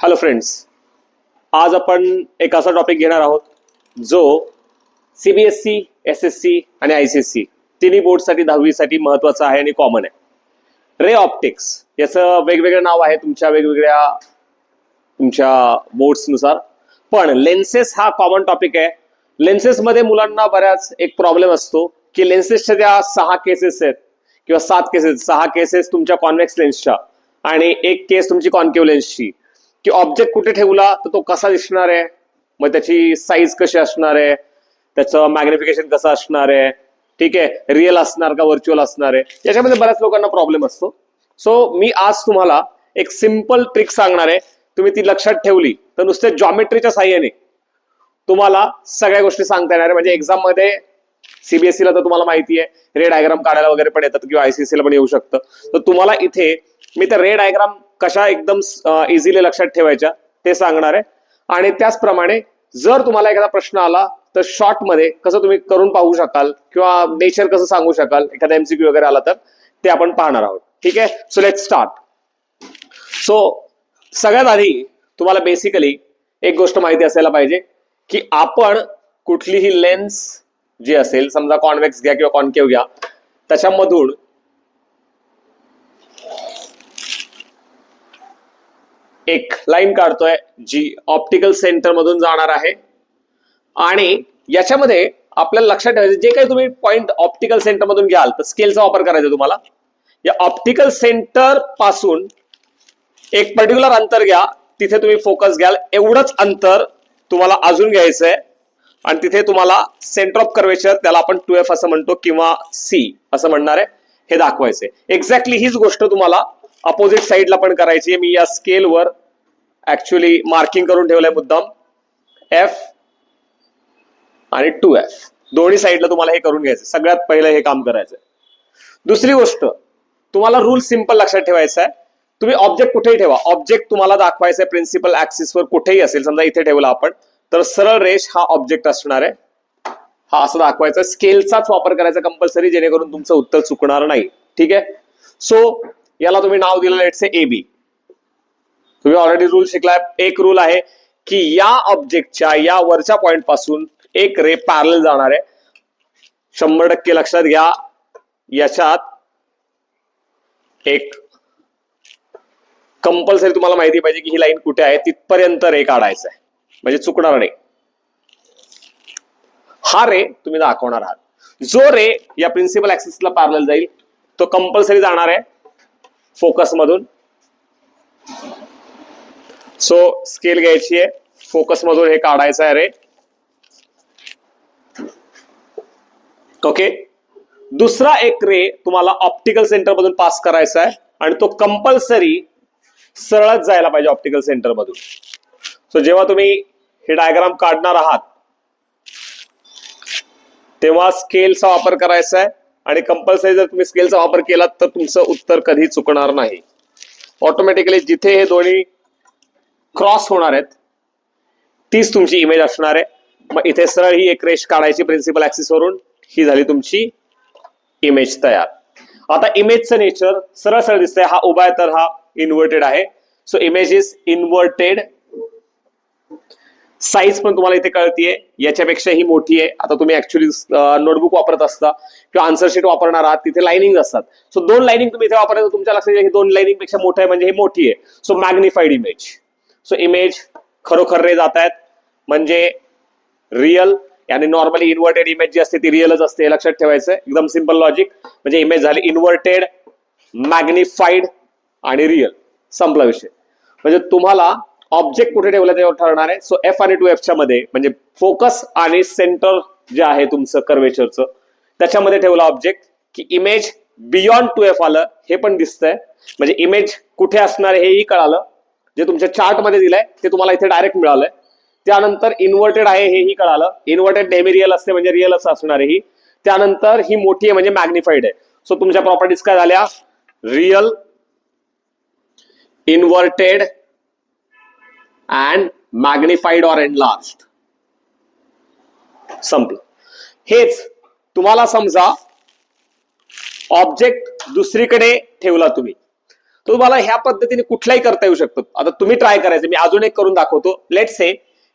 Hello friends, आज आपण एक असा टॉपिक घेणार आहोत जो सीबीएसई, एसएससी आणि आयसीएससी तिन्ही बोर्डसाठी 10वीसाठी महत्वाचा आहे आणि कॉमन आहे. रे ऑप्टिक्स याचं वेगवेगळं नाव आहे तुमच्या बोर्ड्सनुसार, पण लेन्सेस हा कॉमन टॉपिक आहे. लेन्सेसमध्ये मुलांना बऱ्याच एक प्रॉब्लेम असतो की लेन्सेसच्या ज्या 6 केसेस आहेत किंवा 7 केसेस, 6 केसेस तुमच्या कॉन्व्हेक्स लेन्सच्या आणि एक केस तुमची कॉन्केव्ह लेन्सची, की ऑब्जेक्ट कुठे ठेवला तर तो कसा दिसणार आहे, मग त्याची साईज कशी असणार आहे, त्याचं मॅग्निफिकेशन कसं असणार आहे, ठीक आहे, रिअल असणार का व्हर्च्युअल असणार आहे, याच्यामध्ये बऱ्याच लोकांना प्रॉब्लेम असतो. सो मी आज तुम्हाला एक सिंपल ट्रिक सांगणार आहे. तुम्ही ती लक्षात ठेवली तर नुसत्या जॉमेट्रीच्या साह्याने तुम्हाला सगळ्या गोष्टी सांगता येणार आहे. म्हणजे एक्झाम मध्ये सीबीएसईला तर तुम्हाला माहिती आहे रे डायग्राम काढायला वगैरे पण येतात किंवा आयसीएससीला पण येऊ शकतं. तर तुम्हाला इथे मी त्या रे डायग्राम कशा एकदम इझिली लक्षात ठेवायच्या ते सांगणार आहे. आणि त्याचप्रमाणे जर तुम्हाला एखादा प्रश्न आला तर शॉर्ट मध्ये कसं तुम्ही करून पाहू शकाल किंवा नेचर कसं सांगू शकाल, एखादा एमसीक्यू वगैरे आला तर ते आपण पाहणार आहोत. ठीक आहे, सो लेट्स स्टार्ट. सो सगळ्यात आधी तुम्हाला बेसिकली एक गोष्ट माहिती असायला पाहिजे की आपण कुठलीही लेन्स जी असेल, समजा कॉन्व्हेक्स घ्या किंवा कॉन्केव्ह घ्या, त्याच्यामधून एक लाईन काढतोय जी ऑप्टिकल सेंटर मधून जाणार आहे. आणि याच्यामध्ये आपल्याला लक्षात ठेवायचं, जे काही तुम्ही पॉइंट ऑप्टिकल सेंटर मधून घ्याल तर स्केलचा वापर करायचा तुम्हाला. या ऑप्टिकल सेंटर पासून एक पर्टिक्युलर अंतर घ्या, तिथे तुम्ही फोकस घ्याल. एवढंच अंतर तुम्हाला अजून घ्यायचंय आणि तिथे तुम्हाला सेंटर ऑफ कर्वेचर, त्याला आपण 2F असं म्हणतो किंवा C असं म्हणणार आहे, हे दाखवायचंय. एक्झॅक्टली हीच गोष्ट तुम्हाला अपोजिट साइडला पण करायची. मी या स्केलवर ऍक्च्युअली मार्किंग करून ठेवलंय मुद्दाम, F आणि 2F दोन्ही साइडला तुम्हाला हे करून घ्यायचं. सगळ्यात पहिलं हे काम करायचं. दुसरी गोष्ट, तुम्हाला रूल सिंपल लक्षात ठेवायचा आहे. तुम्ही ऑब्जेक्ट कुठेही ठेवा, ऑब्जेक्ट तुम्हाला दाखवायचं प्रिन्सिपल ऍक्सिसवर कुठेही असेल, समजा इथे ठेवला आपण तर सरळ रेष हा ऑब्जेक्ट असणार आहे, हा असं दाखवायचा. स्केलचाच वापर करायचा कंपल्सरी, जेणेकरून तुमचं उत्तर चुकणार नाही. ठीक आहे, सो याला तुम्ही नाव दिलं लेट्स से AB. तुम्ही ऑलरेडी रूल शिकलाय. एक रूल आहे की या ऑब्जेक्टच्या या वरच्या पॉइंट पासून एक रे पॅरलल जाणार आहे. 100% लक्षात घ्या. याच्यात एक कंपल्सरी तुम्हाला माहिती पाहिजे की ही लाईन कुठे आहे, तिथपर्यंत रे काढायचा आहे, म्हणजे चुकणार नाही. हा रे तुम्ही दाखवणार आहात. जो रे या प्रिन्सिपल ऍक्सिसला पॅरलल जाईल तो कंपल्सरी जाणार आहे फोकस मधून. सो स्केल घ्यायची आहे, फोकस मधून हे काढायचं आहे रे. ओके, दुसरा एक रे तुम्हाला ऑप्टिकल सेंटर मधून पास करायचा आहे आणि तो कंपल्सरी सरळच जायला पाहिजे ऑप्टिकल सेंटर मधून. सो जेव्हा तुम्ही हे डायग्राम काढणार आहात तेव्हा स्केलचा वापर करायचा आहे आणि कंपल्सरी जर तुम्ही स्केलचा वापर केलात तर तुमचं उत्तर कधी चुकणार नाही. ऑटोमॅटिकली जिथे हे दोन्ही क्रॉस होणार आहेत तीच तुमची इमेज असणार आहे. मग इथे सरळ ही एक रेष काढायची प्रिन्सिपल ऍक्सिस वरून, ही झाली तुमची इमेज तयार. आता इमेजचं नेचर सरळ सरळ दिसतंय, हा उभा आहे तर हा इन्व्हर्टेड आहे. So image is inverted. Size पण तुम्हाला इथे कळतीये, याच्यापेक्षा ही मोठी आहे. आता तुम्ही ऍक्च्युअली नोटबुक वापरत असता किंवा आन्सर शीट वापरणार आहात, तिथे लाइनिंग असतात. सो 2 लाइनिंग तुम्ही इथे वापरायचं, तुमच्या लक्षात येईल ही 2 लाइनिंग पेक्षा मोठं आहे म्हणजे ही मोठी आहे. So magnified image. So image खरोखर रे जात आहेत म्हणजे रिअल. आणि नॉर्मली इन्व्हर्टेड इमेज जी असते ती रिअलच असते, हे लक्षात ठेवायचं. एकदम सिंपल लॉजिक. म्हणजे इमेज झाली इन्व्हर्टेड, मॅग्निफाईड आणि रिअल. संपला विषय. म्हणजे तुम्हाला ऑब्जेक्ट कुठे ठेवलं त्यावर ठरणार आहे. सो F आणि 2F च्या मध्ये म्हणजे फोकस आणि सेंटर जे आहे तुमचं कर्वेचरचं त्याच्यामध्ये ठेवला ऑब्जेक्ट, की इमेज बियॉन्ड 2F आलं हे पण दिसतंय. म्हणजे इमेज कुठे असणार हेही कळालं. जे तुमच्या चार्ट मध्ये दिलंय ते तुम्हाला इथे डायरेक्ट मिळालंय. त्यानंतर इन्व्हर्टेड आहे हेही कळालं. इन्व्हर्टेड नेहमी रिअल असते म्हणजे रिअलच असणार आहे ही. त्यानंतर ही मोठी आहे म्हणजे मॅग्निफाईड आहे. सो तुमच्या प्रॉपर्टीज काय झाल्या, real, inverted and magnified or enlarged. संपलं. हेच तुम्हाला समजा ऑब्जेक्ट दुसरीकडे ठेवला तुम्ही, तुम्हाला ह्या पद्धतीने कुठलाही करता येऊ शकतो. आता तुम्ही ट्राय करायचं, मी अजून एक करून दाखवतो. लेट्स से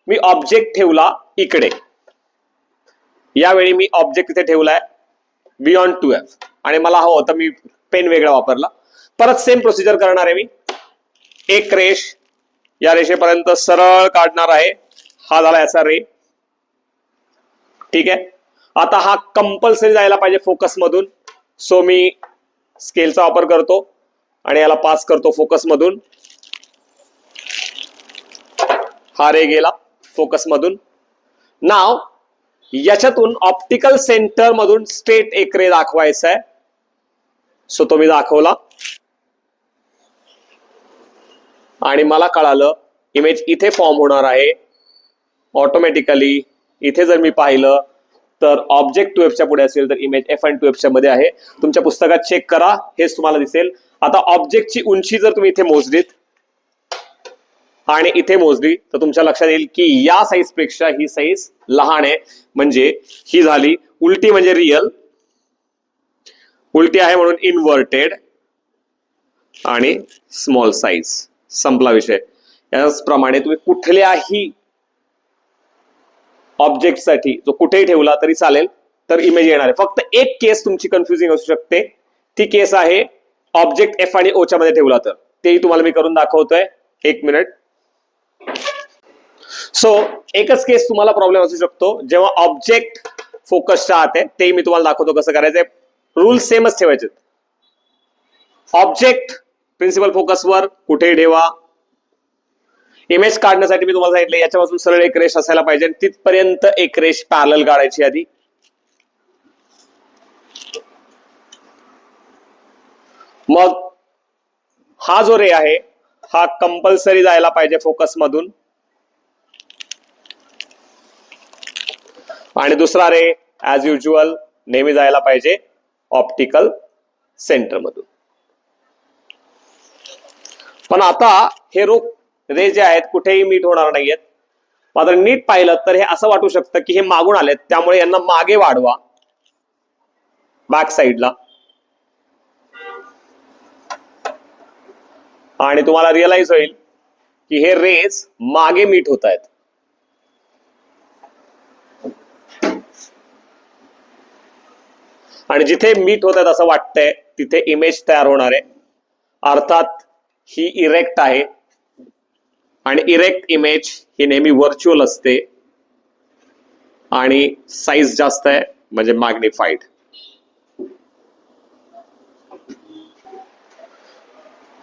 मी ऑब्जेक्ट ठेवला इकडे, यावेळी मी ऑब्जेक्ट इथे ठेवलाय बियॉन्ड 2f आणि मला हवं होतं मी पेन वेगळा वापरला. परत सेम प्रोसिजर करणार आहे मी. एक रेष या रेषेपर्यंत सरळ काढणार आहे. हा झाला याचा रे. ठीक आहे. आता हा कंपल्सरी जायला पाहिजे फोकस मधून, सो मी स्केलचा वापर करतो आणि याला पास करतो फोकस मधून. हा रे गेला फोकस मधून. नाव याच्यातून ऑप्टिकल सेंटर मधून स्ट्रेट एक रे दाखवायचा आहे, सो तो मी दाखवला आणि मला कळालं इमेज इथे फॉर्म होणार आहे ऑटोमॅटिकली. इथे जर मी पाहिलं तर ऑब्जेक्ट 2f च्या पुढे असेल तर इमेज f आणि 2f च्या मध्ये आहे. तुमच्या पुस्तकात चेक करा, हेच तुम्हाला दिसेल. आता ऑब्जेक्टची उंची जर तुम्ही इथे मोजलीत आणि इथे मोजली तर तुमच्या लक्षात येईल की या साईज पेक्षा ही साईज लहान आहे. म्हणजे ही झाली उलटी, म्हणजे रियल. उलटी आहे म्हणून इनव्हर्टेड आणि स्मॉल साईज. संपला विषय. याचप्रमाणे तुम्ही कुठल्याही ऑब्जेक्ट साठी जो कुठेही ठेवला तरी चालेल तर इमेज येणार आहे. फक्त एक केस तुमची कन्फ्युजिंग असू शकते, ती केस आहे ऑब्जेक्ट एफ आणि ओ च्या मध्ये ठेवला तर. तेही तुम्हाला मी करून दाखवतोय, एक मिनिट. सो एकच केस तुम्हाला प्रॉब्लेम असू शकतो जेव्हा ऑब्जेक्ट फोकसच्या आत आहे, तेही मी तुम्हाला दाखवतो कसं करायचंय. रूल सेमच ठेवायचे. ऑब्जेक्ट प्रिन्सिपल फोकसवर कुठेही ठेवा. इमेज काढण्यासाठी मी तुम्हाला सांगितलं याच्यापासून सरळ एक रेष असायला पाहिजे आणि तिथपर्यंत एक रेष पॅरलल काढायची आधी. मग हा जो रे आहे हा कंपल्सरी जायला पाहिजे फोकस मधून आणि दुसरा रे ऍज युज्युअल नेहमी जायला पाहिजे ऑप्टिकल सेंटर मधून. पण आता हे रे जे आहेत कुठेही मीट होणार नाहीयेत. मात्र नीट पाहिलं तर हे असं वाटू शकतं की हे मागून आलेत, त्यामुळे यांना मागे वाढवा बॅक साईडला आणि तुम्हाला रिअलाइज होईल की हे रेज मागे मीट होत आहेत. आणि जिथे मीट होत आहेत असं वाटतंय तिथे इमेज तयार होणार आहे. अर्थात ही इरेक्ट आहे आणि इरेक्ट इमेज ही नेहमी व्हर्च्युअल असते आणि साईज जास्त आहे म्हणजे मॅग्निफाईड.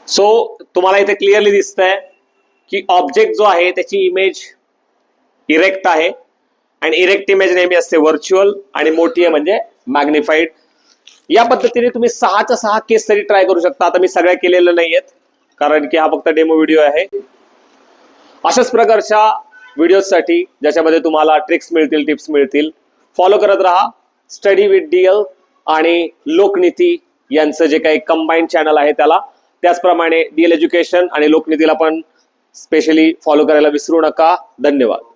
सो तुम्हाला इथे क्लिअरली दिसतंय की ऑब्जेक्ट जो आहे त्याची इमेज इरेक्ट आहे आणि इरेक्ट इमेज नेहमी असते व्हर्च्युअल आणि मोठी आहे म्हणजे मॅग्निफाईड. या पद्धतीने तुम्ही 6च्या 6 केस तरी ट्राय करू शकता. आता मी सगळ्या केलेल्या नाहीयेत कारण की हा फक्त डेमो व्हिडिओ आहे. अशाच प्रकारच्या व्हिडिओसाठी ज्याच्यामध्ये तुम्हाला ट्रिक्स मिळतील, टिप्स मिळतील, फॉलो करत राहा स्टडी विथ डीएल आणि लोकनीती यांचं जे काही कंबाईंड चॅनल आहे त्याला. त्याचप्रमाणे डीएल एज्युकेशन आणि लोकनीतीला पण स्पेशली फॉलो करायला विसरू नका. धन्यवाद.